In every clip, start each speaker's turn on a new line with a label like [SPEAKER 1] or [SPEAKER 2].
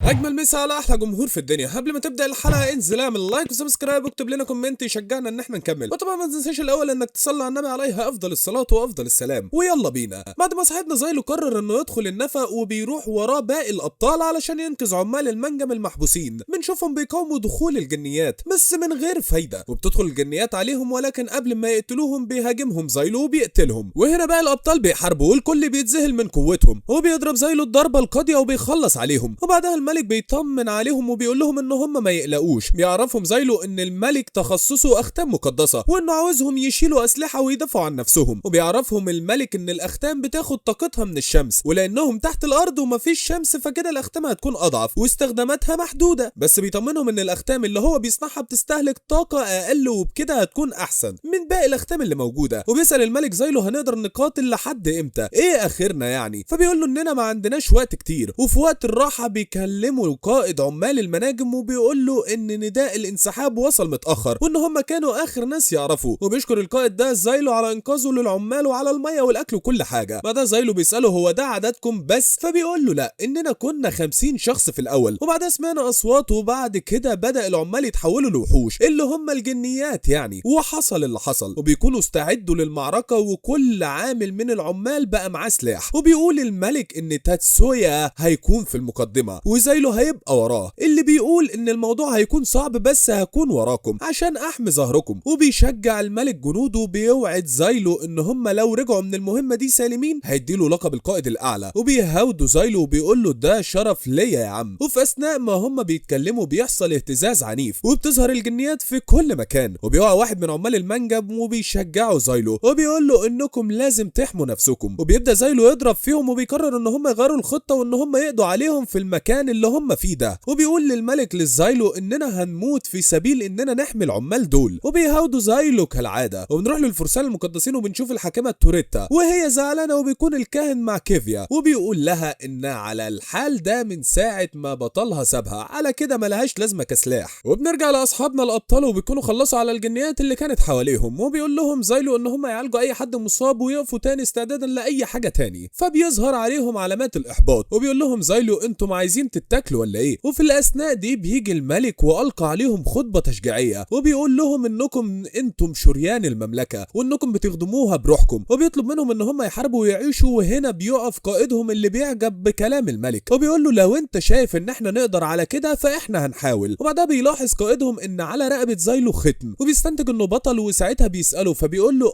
[SPEAKER 1] اجمل مسا على احلى جمهور في الدنيا. قبل ما تبدا الحلقه انزل اعمل لايك وسبسكرايب واكتب لنا كومنت يشجعنا ان احنا نكمل، وطبعا ما تنساش الاول انك تصلي على النبي عليه افضل الصلاه وافضل السلام. ويلا بينا. بعد ما صاحبنا زايلو قرر انه يدخل النفق وبيروح وراه باقي الابطال علشان ينقذ عمال المنجم المحبوسين، بنشوفهم بيقاوموا دخول الجنيات بس من غير فايده، وبتدخل الجنيات عليهم ولكن قبل ما يقتلوهم بيهاجمهم زايلو وبيقتلهم. وهنا بقى الابطال بيحاربوا والكل بيتذهل من قوتهم، وبيضرب زايلو الضربه القاضيه وبيخلص عليهم. وبعدها الملك بيطمن عليهم وبيقول لهم ان هم ما يقلقوش. بيعرفهم زايلو ان الملك تخصصه اختام مقدسه وانه عاوزهم يشيلوا اسلحه ويدافعوا عن نفسهم. وبيعرفهم الملك ان الاختام بتاخد طاقتها من الشمس، ولانهم تحت الارض ومفيش شمس فكده الاختام هتكون اضعف واستخداماتها محدوده. بس بيطمنهم ان الاختام اللي هو بيصنعها بتستهلك طاقه اقل وبكده هتكون احسن من باقي الاختام اللي موجوده. وبيسال الملك زايلو هنقدر نقاتل لحد امتى؟ ايه اخرنا يعني؟ فبيقول له اننا ما عندناش وقت كتير. وفي وقت الراحه بيكلموا قائد عمال المناجم وبيقول له ان نداء الانسحاب وصل متاخر وان هم كانوا اخر ناس يعرفوا. وبيشكر القائد ده زايلو على انقاذه للعمال وعلى الميه والاكل وكل حاجه. بعدها زايلو بيساله هو ده عددكم بس؟ فبيقول له لا، اننا كنا 50 شخص في الاول، وبعدها سمعنا اصوات وبعد كده بدا العمال يتحولوا لوحوش اللي هم الجنيات يعني، وحصل اللي حصل. وبيكونوا استعدوا للمعركه وكل عامل من العمال بقى معاه سلاح. وبيقول الملك ان تاتسويا هيكون في المقدمه وزايلو هيبقى وراه، اللي بيقول ان الموضوع هيكون صعب بس هكون وراكم عشان احمي ظهركم. وبيشجع الملك جنوده وبيوعد زايلو ان هم لو رجعوا من المهمه دي سالمين هيديله لقب القائد الاعلى. وبيهاودوا زايلو وبيقول له ده شرف ليا يا عم. وفي اثناء ما هم بيتكلموا بيحصل اهتزاز عنيف وبتظهر الجنيات في كل مكان. وبيقع واحد من عمال المنجم وبيشجعوا زايلو وبيقول له انكم لازم تحموا نفسكم. وبيبدا زايلو يضرب فيهم وبيقرر ان هم يغيروا الخطه وان هم يقضوا عليهم في المكان اللي هم فيه ده. وبيقول للملك للزايلو اننا هنموت في سبيل اننا نحمي العمال دول. وبيهاودوا زايلو كالعاده. وبنروح للفرسان المقدسين وبنشوف الحاكمه توريتا وهي زعلانه، وبيكون الكاهن مع كيفيا وبيقول لها انها على الحال ده من ساعه ما بطلها سابها، على كده ملهاش لازمه كسلاح. وبنرجع لاصحابنا الابطال وبيكونوا خلصوا على الجنيات اللي كانت حواليهم، وبيقول لهم زايلو ان هم يعالجوا اي حد مصاب ويقفوا تاني استعدادا لاي حاجه تاني. فبيظهر عليهم علامات الاحباط وبيقول لهم زايلو انتم عايزين تتاكلوا ولا ايه؟ وفي الاثناء دي بيجي الملك والقى عليهم خطبه تشجيعيه وبيقول لهم انكم انتم شريان المملكه وانكم بتخدموها بروحكم، وبيطلب منهم ان هم يحاربوا ويعيشوا. وهنا بيقف قائدهم اللي بيعجب بكلام الملك وبيقول له لو انت شايف ان احنا نقدر على كده فاحنا هنحاول. وبعدها بيلاحظ قائدهم ان على رقبه زايلو ختم وبيستنتج انه بطل. وساعتها بيساله فبيقول له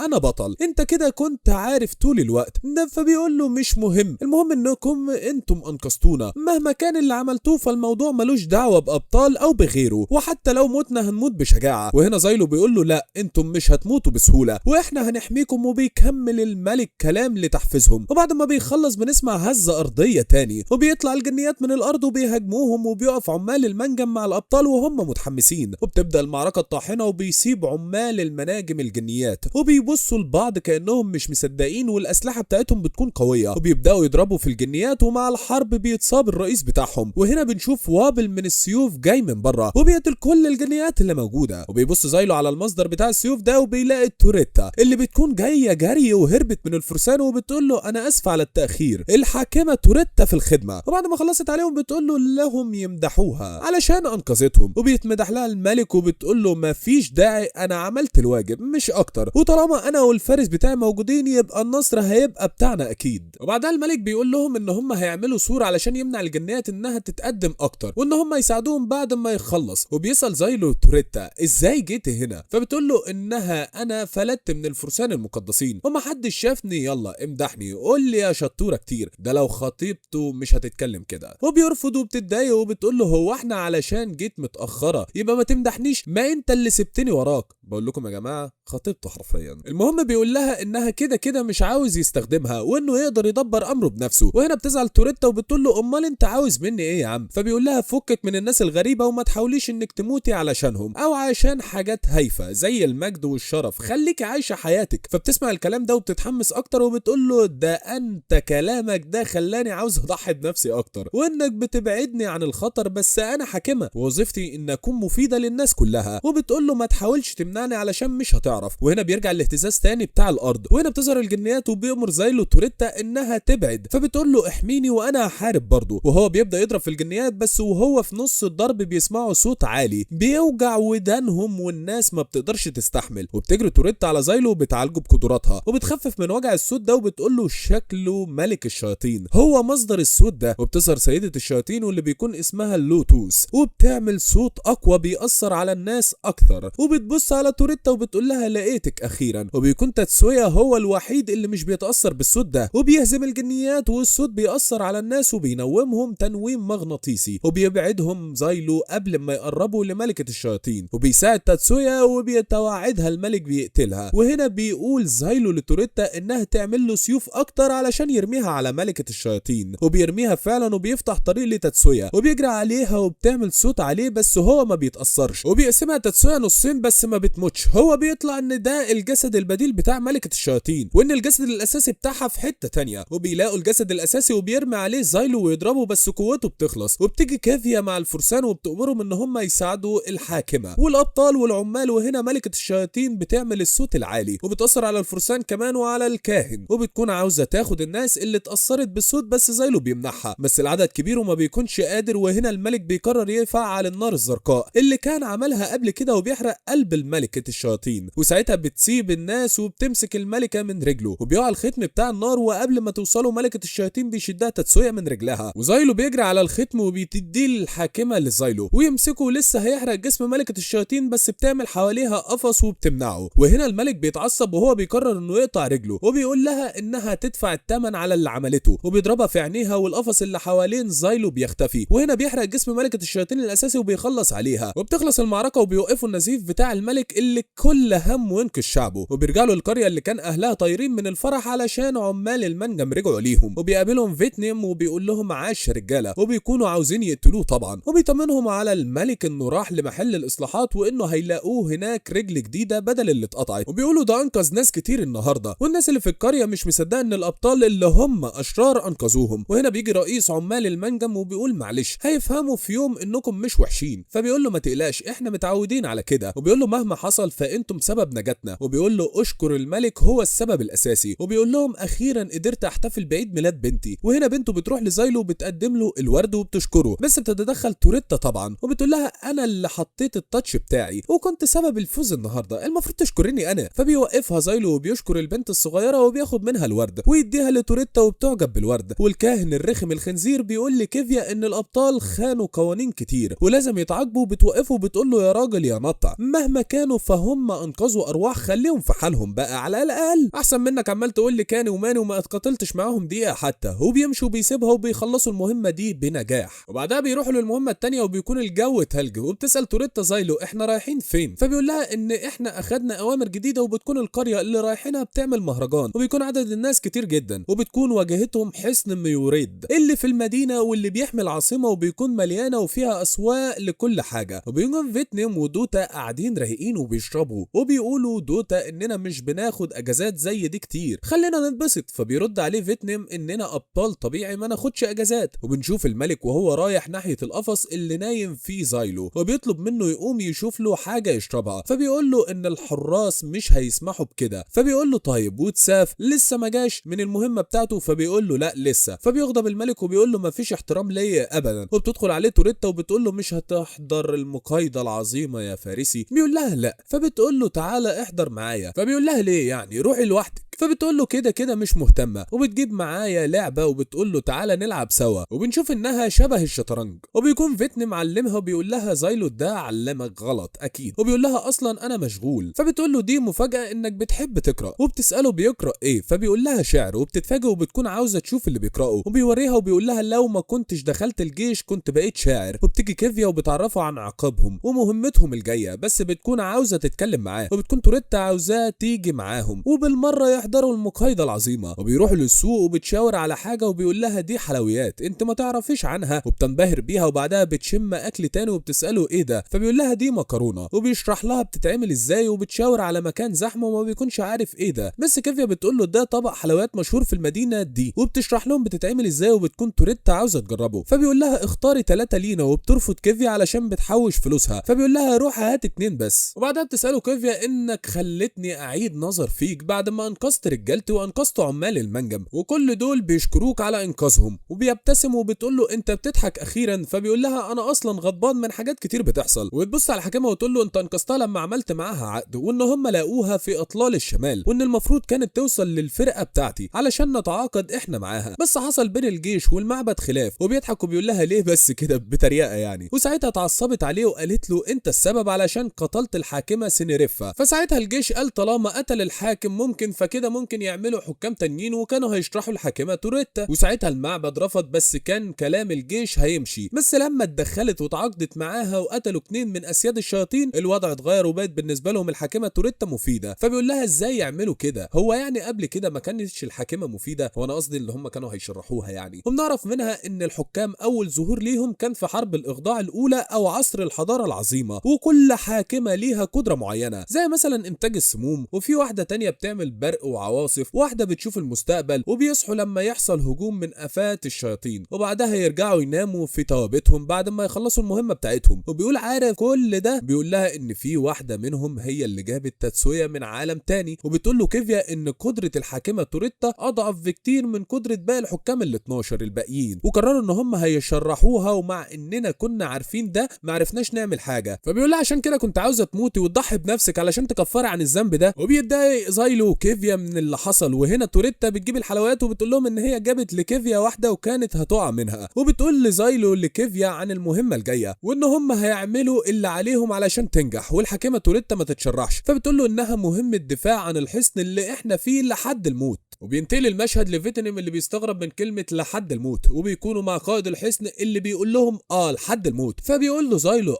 [SPEAKER 1] انا بطل، انت كده كنت عارف طول الوقت ده. فبيقول له مش مهم، المهم انكم انتم انقذتونا مهما كان اللي عملتوه، فالموضوع ملوش دعوه بابطال او بغيره، وحتى لو متنا هنموت بشجاعه. وهنا زايلو بيقول له لا، انتم مش هتموتوا بسهوله واحنا هنحميكم. وبيكمل الملك كلام لتحفيزهم. وبعد ما بيخلص بنسمع هزه ارضيه تاني وبيطلع الجنيات من الارض وبيهاجموهم، وبيقف عمال المنجم مع الابطال وهم متحمسين. وبتبدا المعركه الطاحنه وبيسيب عمال المناجم الجنيات وبيبصوا لبعض كانهم مش مصدقين، والاسلحه بتاعتهم بتكون قويه وبيبداوا يضربوا في الجنيات. ومع الحرب بيتصاب الرئيس بتاعهم، وهنا بنشوف وابل من السيوف جاي من بره وبيقتل كل الجنيات اللي موجوده. وبيبص زايلو على المصدر بتاع السيوف ده وبيلاقي توريتا اللي بتكون جايه جري وهربت من الفرسان وبتقول له انا اسف على التاخير، الحاكمه توريتا في الخدمه. وبعد ما خلصت عليهم بتقول له لهم يمدحوها علشان انقذتهم، وبيتمدح لها الملك وبتقول له مفيش داعي، انا عملت الواجب مش اكتر، وطالما انا والفارس بتاعي موجودين يبقى النصر هيبقى بتاعنا اكيد. وبعدها الملك بيقول لهم ان هم هيعملوا سور علشان يمنع الجنيات انها تتقدم اكتر وان هم يساعدوهم بعد ما يخلص. وبيسال زايلو توريتا ازاي جيت هنا؟ فبتقول له انها انا فلتت من الفرسان المقدسين ومحدش شافني، يلا امدحني قول لي يا شطوره كتير، ده لو خطيبته مش هتتكلم كده. وبيرفض وبتتضايق وبتقول له هو احنا علشان جيت متاخره يبقى ما تمدحنيش؟ ما انت اللي سبتني وراك. بقول لكم يا جماعه خطيبته حرفيا. المهم بيقول لها انها كده كده مش عاوز يستخدمها وانه يقدر يدبر امره بنفسه. وهنا بتزعل توريتا وبتقول له امال انت عاوز مني ايه يا عم؟ فبيقول لها فكك من الناس الغريبه وما تحاوليش انك تموتي علشانهم او عشان حاجات هايفه زي المجد والشرف، خليكي عايشه حياتك. فبتسمع الكلام ده وبتتحمس اكتر وبتقول له ده انت كلامك ده خلاني عاوز اضحي بنفسي اكتر وانك بتبعدني عن الخطر، بس انا حاكمه ووظيفتي ان اكون مفيده للناس كلها. وبتقول له ما تحاولش تمنعني علشان مش هتعرف. وهنا بيرجع الاهتزاز تاني بتاع الارض، وهنا بتظهر الجنيات وبيأمر زايلو توريتا انها تبعد. فبتقول له احميني وانا هحارب برضه، وهو بيبدا يضرب في الجنيات، بس وهو في نص الضرب بيسمعوا صوت عالي بيوجع ودانهم والناس ما بتقدرش تستحمل، وبتجري توريتا على زايلو وبتعالجه بقدراتها وبتخفف من وجع الصوت ده، وبتقول له شكله ملك الشياطين هو مصدر الصوت ده. وبتظهر سيدة الشياطين واللي بيكون اسمها اللوتوس، وبتعمل صوت اقوى بيأثر على الناس اكتر، وبتبص على توريتا وبتقول لها لقيتك اخيرا. وبيكون تاتسويا هو الوحيد اللي مش بيتأثر بالصوت ده، وبيهزم الجنيات والصوت بيأثر على الناس وبينومهم تنويم مغناطيسي، وبيبعدهم زايلو قبل ما يقربوا لملكة الشياطين، وبيساعد تاتسويا وبيتوعدها الملك بيقتلها. وهنا بيقول زايلو لتوريتا انها تعمل له سيوف اكتر علشان يرميها على ملكة الشياطين، وبيرميها فعلا وبيفتح طريق لتاتسويا وبيجري عليها وبتعمل صوت عليه، بس هو ما بيتأثرش، وبيقسمها تاتسويا نصين بس ما بتموتش. هو بيطلع ان ده الجسد البديل بتاع ملكة الشياطين، وان الجسد الاساسي بتاعها في حتة تانية، وبيلاقوا الجسد الاساسي وبيرمي عليه زايلو ويضربه، بس قوته بتخلص. وبتيجي كافيا مع الفرسان وبتأمرهم ان هم يساعدوا الحاكمة والابطال والعمال، وهنا ملكة الشياطين بتعمل الصوت العالي وبتأثر على الفرسان كمان وعلى الكاهن، وبتكون عاوزة تاخد الناس اللي اتأثرت بالصوت، بس زايلو بيمنعها، بس العدد كبير وما بيكونش قادر. وهنا الملك بيقرر يفعل النار الزرقاء اللي كان عملها قبل كده وبيحرق قلب الملكة الشياطين، وساعتها بتسيب الناس وبتمسك الملكة من رجله وبيقع الختم بتاع النار، وقبل ما توصلوا ملكة الشياطين بيشدها تاتسويا من رجلها، وزايلو بيجري على الختم وبيديه للحاكمة لزايلو ويمسكه، لسه هيحرق جسم ملكة الشياطين بس بتعمل حواليها قفص وبتمنعه. وهنا الملك بيتعصب وهو بيقرر انه يقطع رجله، وبيقول لها انها تدفع الثمن على اللي عملته، وبيضربها في عينيها والقفص اللي حوالين زايلو بيختفي. وهنا بيحرق جسم ملكة الشياطين الاساسي وبيخلص عليها، وبتخلص المعركة وبيوقفوا النزيف بتاع الملك اللي كل همه ينقذ شعبه، وبيرجعوا للقرية اللي كان اهلها طايرين من الفرح علشان عمال المنجم رجعوا ليهم، وبيقابلهم فيتنام وبيقول لهم عاش رجالة، وبيكونوا عاوزين يقتلوه طبعا، وبيطمنهم على الملك انه راح لمحل الاصلاحات وانه هيلاقوه هناك رجل جديدة بدل اللي اتقطعت، وبيقولوا ده انقذ ناس كتير النهارده، والناس اللي في القرية مش مصدقه ان الابطال اللي هم اشرار انقذوهم. وهنا بيجي رئيس عمال المنجم وبيقول معلش هيفهموا في يوم انكم مش وحشين، فبيقول له ما تقلقش احنا متعودين على كده، وبيقول له مهما حصل فانتم سبب نجاتنا، وبيقول له اشكر الملك هو السبب الاساسي، وبيقول لهم اخيرا قدرت احتفل بعيد ميلاد بنتي. وهنا بنته بتروح لزايلو وبتقدم له الورد وبتشكره، بس بتتدخل توريتا طبعا وبتقول لها انا اللي حطيت التاتش بتاعي وكنت سبب الفوز النهارده، المفروض تشكرني انا. فبيوقفها زايلو وبيشكر البنت الصغيره وبياخد منها الورد ويديها لتوريتا وبتعجب بالورد. والكاهن الرخم الخنزير بيقول لكيفيا ان الابطال خانوا قوانين كتير ولازم يتعاقبوا، بتوقفه وبتقول له يا راجل يا نطع مهما كانوا فهم انقذوا ارواح، خليهم في حالهم بقى على الاقل، احسن منك عمال تقول لي كاني وماني وما اتقاتلتش معاهم دقيقه حتى. وبيمشوا وبيسيبها وبيخلصوا المهمه دي بنجاح، وبعدها بيروحوا للمهمه الثانيه وبيكون الجو تلج، وبتسال توريتا زايلو احنا رايحين فين، فبيقول لها ان احنا اخدنا اوامر جديده وبتكون القريه اللي رايحينها بتعمل مهرجان، وبيكون عدد الناس كتير جدا، وبتكون واجهتهم حصن ميوريد اللي في المدينه واللي بيحمي العاصمه، وبيكون مليانه وفيها اسواق لكل حاجه. وبيكون فيتنام ودوتا قاعدين رايقين وبيشربوا، وبيقولوا دوتا اننا مش بناخد اجازات زي دي كتير، خلينا نتبسط. فبيرد عليه فيتنام اننا ابطال طبيعي ما ناخدش اجازات. وبنشوف الملك وهو رايح ناحيه القفص اللي نايم فيه زايلو، وبيطلب منه يقوم يشوف له حاجه يشربها، فبيقول له ان الحراس مش هيسمحوا بكده، فبيقول له طيب وتساف لسه ما جاش من المهمه بتاعته، فبيقول له لا لسه. فبيغضب الملك وبيقول له ما فيش احترام ليا ابدا. وبتدخل عليه توريتا وبتقول له مش هتحضر المقايضه العظيمه يا فارسي، بيقول لها لا، فبتقول له تعالى احضر معايا، فبيقول لها ليه يعني روحي لوحدك، فبتقول له كده كده مش مهتمه، وبتجيب معايا لعبه وبتقول له تعالى نلعب سوا، وبنشوف انها شبه الشطرنج، وبيكون فيتنام معلمها وبيقول لها زايلو ده علمك غلط اكيد، وبيقول لها اصلا انا مشغول، فبتقول له دي مفاجاه انك بتحب تقرا، وبتساله بيقرا ايه، فبيقول لها شعر، وبتتفاجئ وبتكون عاوزه تشوف اللي بيقراه، وبيوريها وبيقول لها لو ما كنتش دخلت الجيش كنت بقيت شاعر. وبتيجي كيفيا وبتعرفه عن عقابهم ومهمتهم الجايه، بس بتكون عاوزه تتكلم معاه، وبتكون توريتا عاوزاه تيجي معاهم وبالمره يحضروا المقايضه العظيمه، وبيروحوا للسوق وبتشاور على حاجه وبيقول لها دي حلويات انت ما تعرفيش عنها، وبتنبهر بيها، وبعدها بتشم اكل تاني وبتساله ايه ده، فبيقول لها دي مكرونه، وبيشرح لها بتتعمل ازاي، وبتشاور على مكان زحمه وما بيكونش عارف ايه ده، بس كيفيا بتقول له ده طبق حلويات مشهور في المدينه دي، وبتشرح لهم بتتعمل ازاي، وبتكون توريتا عاوزه تجربه، فبيقول لها اختاري 3 لينا، وبترفض كيفيا علشان بتحوش فلوسها، فبيقول لها روح هات 2 بس. وبعدها بتساله كيفيا انك خلتني اعيد نظر فيك بعد ما انقذت انقذت رجالتي وانقذت عمال المنجم وكل دول بيشكروك على انقاذهم. وبيبتسم وبتقول له انت بتضحك اخيرا. فبيقول لها انا اصلا غضبان من حاجات كتير بتحصل. وتبص على الحكيمه وتقول له انت انقذتها لما عملت معاها عقد وان هم لاقوها في اطلال الشمال وان المفروض كانت توصل للفرقه بتاعتي علشان نتعاقد احنا معاها، بس حصل بين الجيش والمعبد خلاف. وبيضحك وبيقول لها ليه بس كده بتريقه يعني. وساعتها اتعصبت عليه وقالت له انت السبب علشان قتلت الحاكمه سينيريفا. فساعتها الجيش قال طالما قتل الحاكم ممكن فكده ممكن يعملوا حكام تانيين وكانوا هيشرحوا الحاكمه توريتا. وساعتها المعبد رفض بس كان كلام الجيش هيمشي. بس لما اتدخلت وتعاقدت معاها وقتلوا 2 من اسياد الشياطين الوضع اتغير وبقت بالنسبه لهم الحاكمه توريتا مفيده. فبيقول لها ازاي يعملوا كده؟ هو يعني قبل كده ما كانتش الحاكمه مفيده؟ وانا قصدي اللي هم كانوا هيشرحوها يعني. وبنعرف منها ان الحكام اول ظهور ليهم كان في حرب الاخضاع الاولى او عصر الحضاره العظيمه، وكل حاكمه ليها قدره معينه زي مثلا انتاج السموم، وفي واحده تانية بتعمل برق وعواصف، واحده بتشوف المستقبل، وبيصحوا لما يحصل هجوم من افات الشياطين وبعدها يرجعوا يناموا في توابتهم بعد ما يخلصوا المهمه بتاعتهم. وبيقول عارف كل ده بيقول لها ان في واحده منهم هي اللي جابت تاتسويا من عالم تاني، وبتقول له كيفيا ان قدره الحاكمه توريتا اضعف بكتير من قدره باقي الحكام ال 12 الباقيين، وقرروا ان هم هيشرحوها ومع اننا كنا عارفين ده ما عرفناش نعمل حاجه. فبيقول لها عشان كده كنت عاوزه تموتي وتضحي بنفسك علشان تكفري عن الذنب ده. وبيتضايق زايلو وكيفيا من اللي حصل. وهنا توريتا بتجيب الحلويات وبتقول لهم ان هي جابت لكيفيا واحده وكانت هتقع منها، وبتقول لزايلو لكيفيا عن المهمه الجايه وان هم هيعملوا اللي عليهم علشان تنجح والحكيمه توريتا ما تتشرحش. فبتقول له انها مهمه دفاع عن الحصن اللي احنا فيه لحد الموت. وبينتقل المشهد لفيتنم اللي بيستغرب من كلمه لحد الموت، وبيكونوا مع قائد الحصن اللي بيقول لهم لحد الموت. فبيقول له زايلو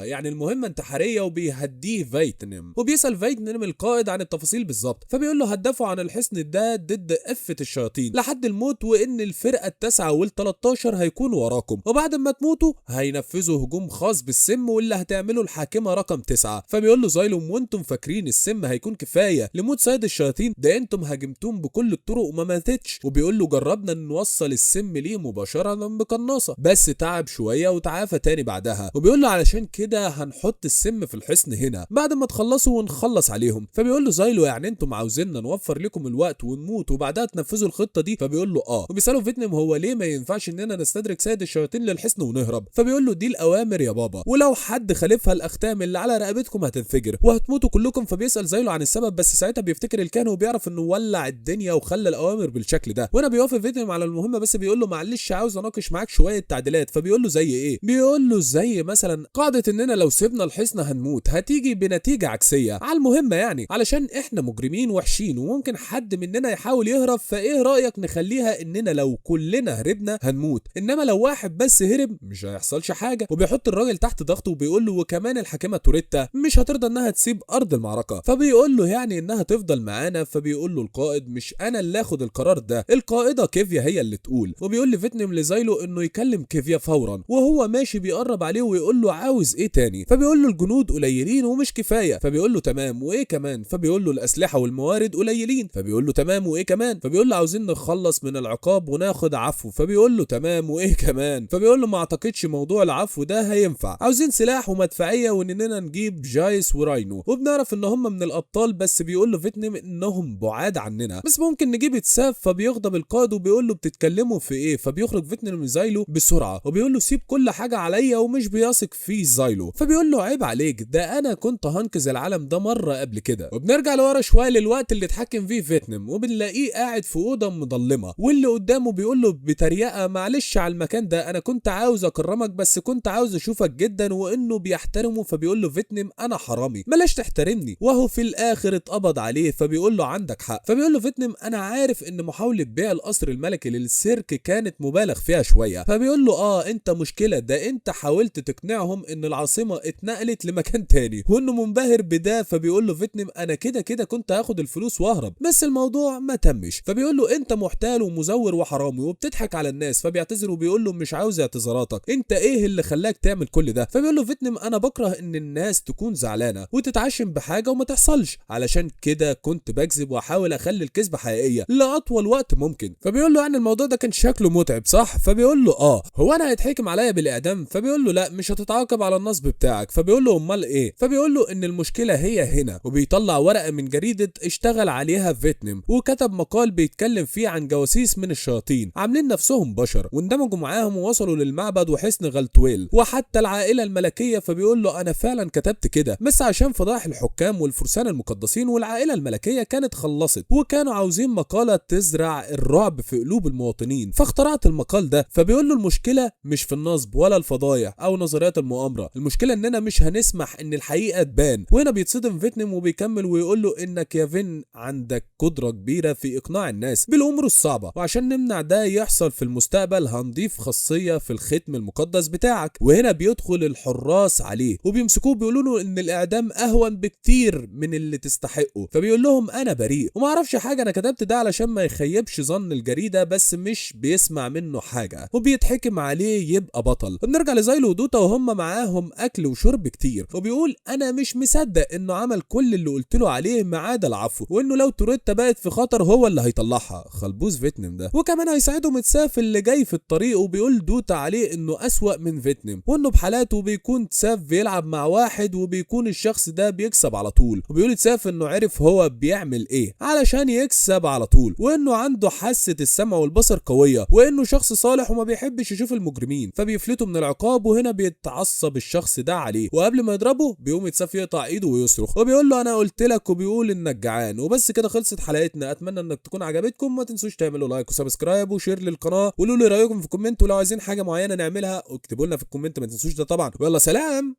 [SPEAKER 1] يعني المهمه انتحاريه وبيهديه فيتنم. وبيسال فيتنم القائد عن التفاصيل بالظبط. فبيقول له هتدافعوا عن الحصن ده ضد قفه الشياطين لحد الموت وان الفرقه التاسعه وال13 هيكونوا وراكم وبعد ما تموتوا هينفذوا هجوم خاص بالسم واللي هتعمله الحاكمه رقم 9. فبيقول له زايلو وانتم فاكرين السم هيكون كفايه لموت سيد الشياطين؟ ده انتم هاجمتوهم بكل الطرق وما ماتتش. وبيقول له جربنا نوصل السم ليه مباشره بقناصه بس تعب شويه وتعافى تاني بعدها. وبيقول له علشان كده هنحط السم في الحصن هنا بعد ما تخلصوا ونخلص عليهم. فبيقول له زايلو يعني انتم عاوزيننا نوفر لكم الوقت ونموت وبعدها تنفذوا الخطه دي؟ فبيقول له وبيساله فيتنم هو ليه ما ينفعش اننا نستدرك سيد الشياطين للحصن ونهرب؟ فبيقول له دي الاوامر يا بابا ولو حد خالفها الاختام اللي على رقبتكم هتنفجر وهتموتوا كلكم. فبيسال زايلو عن السبب بس ساعتها بيفتكر الكاهن وبيعرف انه ولع الدنيا وخلى الاوامر بالشكل ده. وانا بيوافق فيتنم على المهمه بس بيقول له معلش عاوز اناقش معاك شويه تعديلات. فبيقول له زي ايه؟ بيقول له زي مثلا قاعده اننا لو سيبنا الحصن هنموت هتيجي بنتيجه عكسيه على المهمه يعني علشان احنا مجرمين وحشين وممكن حد مننا يحاول يهرب. فايه رايك نخليها اننا لو كلنا هربنا هنموت انما لو واحد بس هرب مش هيحصلش حاجه. وبيحط الراجل تحت ضغط وبيقول له وكمان الحاكمه توريتا مش هترضى انها تسيب ارض المعركه. فبيقول له يعني انها تفضل معانا. فبيقول له القائد مش انا اللي اخد القرار ده، القائده كيفيا هي اللي تقول. وبيقول لفيتنم لزايلو انه يكلم كيفيا فورا وهو ماشي بيقرب عليه ويقول له عاوز ايه تاني؟ فبيقول له الجنود قليلين ومش كفايه. فبيقول له تمام وايه كمان؟ فبيقول له الاسلحه والموارد قليلين. فبيقول له تمام وايه كمان؟ فبيقول له عاوزين نخلص من العقاب وناخد عفو. فبيقول له تمام وايه كمان؟ فبيقول له ما اعتقدش موضوع العفو ده هينفع، عاوزين سلاح ومدفعيه واننا نجيب جايس وراينو. وبنعرف ان هم من الابطال بس بيقول له فيتنم انهم بعاد عننا بس ممكن نجيب اتساف. فبيغضب القائد وبيقول له بتتكلموا في ايه؟ فبيخرج فيتنم لزايلو بسرعه وبيقول له سيب كل حاجه عليا ومش بيثق فيه زايلو. فبيقول له عيب عليك ده انا كنت هنقذ العالم ده مره قبل كده. وبنرجع لورا شويه للوقت اللي اتحكم فيه فيتنم وبنلاقيه قاعد في اوضه مظلمه واللي قدامه بيقول له بتريقه معلش على المكان ده انا كنت عاوز اكرمك بس كنت عاوز اشوفك جدا وانه بيحترمه. فبيقول له فيتنم انا حرامي بلاش تحترمني وهو في الاخر اتقبض عليه. فبيقول له عندك حق. فبيقول له فيتنم انا عارف ان محاوله بيع القصر الملكي للسيرك كانت مبالغ فيها شويه. فبيقول له انت مشكله ده انت حاولت تقنعهم ان العاصمه اتنقلت لمكان تاني وانه منبهر بده. فبيقول له فيتنم انا كده كده كنت هاخد الفلوس واهرب بس الموضوع ما تمش. فبيقول له انت محتال ومزور وحرامي وبتضحك على الناس. فبيعتذر وبيقول له مش عاوز اعتذاراتك انت ايه اللي خلاك تعمل كل ده؟ فبيقول له فيتنم انا بكره ان الناس تكون زعلانه وتتعشم بحاجه وما تحصلش علشان كده كنت بكذب واحاول اخلي الكذب حسبة حقيقية لأطول وقت ممكن. فبيقول له يعني الموضوع ده كان شكله متعب صح؟ فبيقول له هو انا هيتحكم عليا بالاعدام؟ فبيقول له لا مش هتتعاقب على النصب بتاعك. فبيقول له امال ايه؟ فبيقول له ان المشكلة هي هنا، وبيطلع ورقة من جريدة اشتغل عليها فيتنام وكتب مقال بيتكلم فيه عن جواسيس من الشياطين عاملين نفسهم بشر واندمجوا معاهم ووصلوا للمعبد وحصن غالتويل وحتى العائلة الملكية. فبيقول له انا فعلا كتبت كده بس عشان فضائح الحكام والفرسان المقدسين والعائلة الملكية كانت خلصت وكانوا عاوزين مقالة تزرع الرعب في قلوب المواطنين فاخترعت المقال ده. فبيقول له المشكلة مش في النصب ولا الفضايح او نظريات المؤامرة، المشكلة اننا مش هنسمح ان الحقيقة تبان. وهنا بيتصدم فيتنام وبيكمل ويقول له انك يا فين عندك قدرة كبيرة في اقناع الناس بالامور الصعبة، وعشان نمنع ده يحصل في المستقبل هنضيف خاصية في الختم المقدس بتاعك. وهنا بيدخل الحراس عليه وبيمسكوه بيقولوا له ان الاعدام اهون بكتير من اللي تستحقه. فبيقول لهم انا بريء وما اعرفش حاجة، انا كتبت ده علشان ما يخيبش ظن الجريدة بس مش بيسمع منه حاجة وبيتحكم عليه يبقى بطل. بنرجع لزايلو ودوتا وهم معاهم اكل وشرب كتير وبيقول انا مش مصدق انه عمل كل اللي قلت له عليه ما عدا العفو، وانه لو توريتا بقت في خطر هو اللي هيطلعها. خلبوز فيتنام ده وكمان هيساعده متساف اللي جاي في الطريق. وبيقول دوتا عليه انه اسوأ من فيتنام وانه بحالاته بيكون تساف بيلعب مع واحد وبيكون الشخص ده بيكسب على طول. وبيقول تساف انه عرف هو بيعمل ايه علشان يكسب على طول، وانه عنده حاسة السمع والبصر قوية، وانه شخص صالح وما بيحبش يشوف المجرمين فبيفلتوا من العقاب. وهنا بيتعصب الشخص ده عليه وقبل ما يضربه بيقوم يتساف يقطع ايده ويصرخ وبيقول له انا قلت لك، وبيقول انك جعان. وبس كده خلصت حلقتنا، اتمنى انك تكون عجبتكم. ما تنسوش تعملوا لايك وسبسكرايب وشير للقناه وقولوا لي رايكم في الكومنت، ولو عايزين حاجه معينه نعملها اكتبوا لنا في الكومنت ما تنسوش ده طبعا. ويلا سلام.